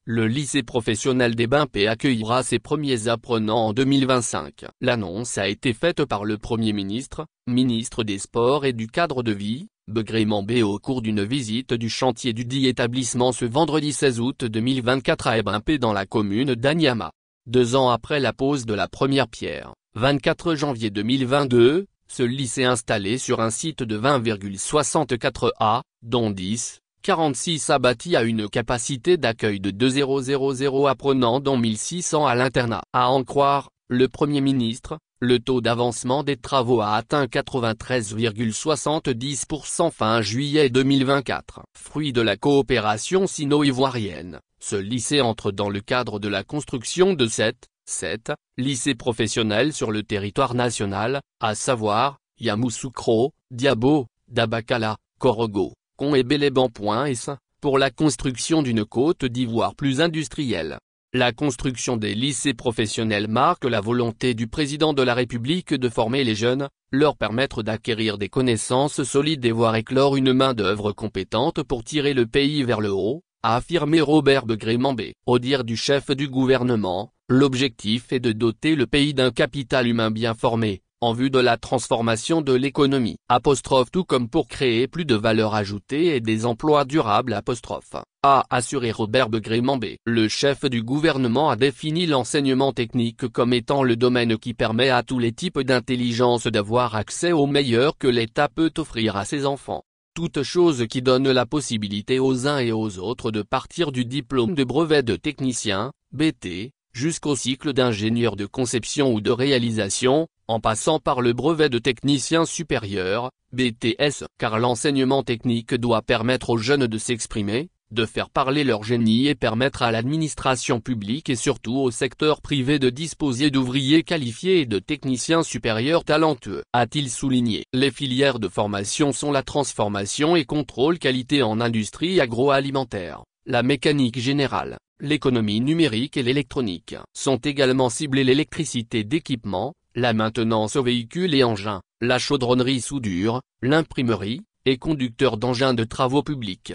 le lycée professionnel des Bimpé accueillera ses premiers apprenants en 2025. L'annonce a été faite par le Premier ministre, ministre des Sports et du Cadre de Vie, Begray-Mambé au cours d'une visite du chantier du dit établissement ce vendredi 16 août 2024 à Bimpé dans la commune d'Anyama. 2 ans après la pose de la première pierre, 24 janvier 2022, ce lycée installé sur un site de 20,64 ha, dont 46 a bâti à une capacité d'accueil de 2000 apprenants dont 1600 à l'internat. À en croire le Premier ministre, le taux d'avancement des travaux a atteint 93,70% fin juillet 2024. Fruit de la coopération sino-ivoirienne, ce lycée entre dans le cadre de la construction de 7 lycées professionnels sur le territoire national, à savoir, Yamoussoukro, Diabo, Dabakala, Korogo, Kon et Béléban.s, pour la construction d'une Côte d'Ivoire plus industrielle. La construction des lycées professionnels marque la volonté du président de la République de former les jeunes, leur permettre d'acquérir des connaissances solides et voir éclore une main-d'œuvre compétente pour tirer le pays vers le haut, a affirmé Robert Begray-Mambé. Au dire du chef du gouvernement, l'objectif est de doter le pays d'un capital humain bien formé, en vue de la transformation de l'économie, tout comme pour créer plus de valeur ajoutée et des emplois durables a assuré Robert Begray-Mambé. Le chef du gouvernement a défini l'enseignement technique comme étant le domaine qui permet à tous les types d'intelligence d'avoir accès au meilleur que l'État peut offrir à ses enfants. Toute chose qui donne la possibilité aux uns et aux autres de partir du diplôme de brevet de technicien, BT, jusqu'au cycle d'ingénieur de conception ou de réalisation, en passant par le brevet de technicien supérieur, BTS, car l'enseignement technique doit permettre aux jeunes de s'exprimer, de faire parler leur génie et permettre à l'administration publique et surtout au secteur privé de disposer d'ouvriers qualifiés et de techniciens supérieurs talentueux, a-t-il souligné. Les filières de formation sont la transformation et contrôle qualité en industrie agroalimentaire, la mécanique générale, l'économie numérique et l'électronique. Sont également ciblées l'électricité d'équipement, la maintenance aux véhicules et engins, la chaudronnerie soudure, l'imprimerie, et conducteurs d'engins de travaux publics.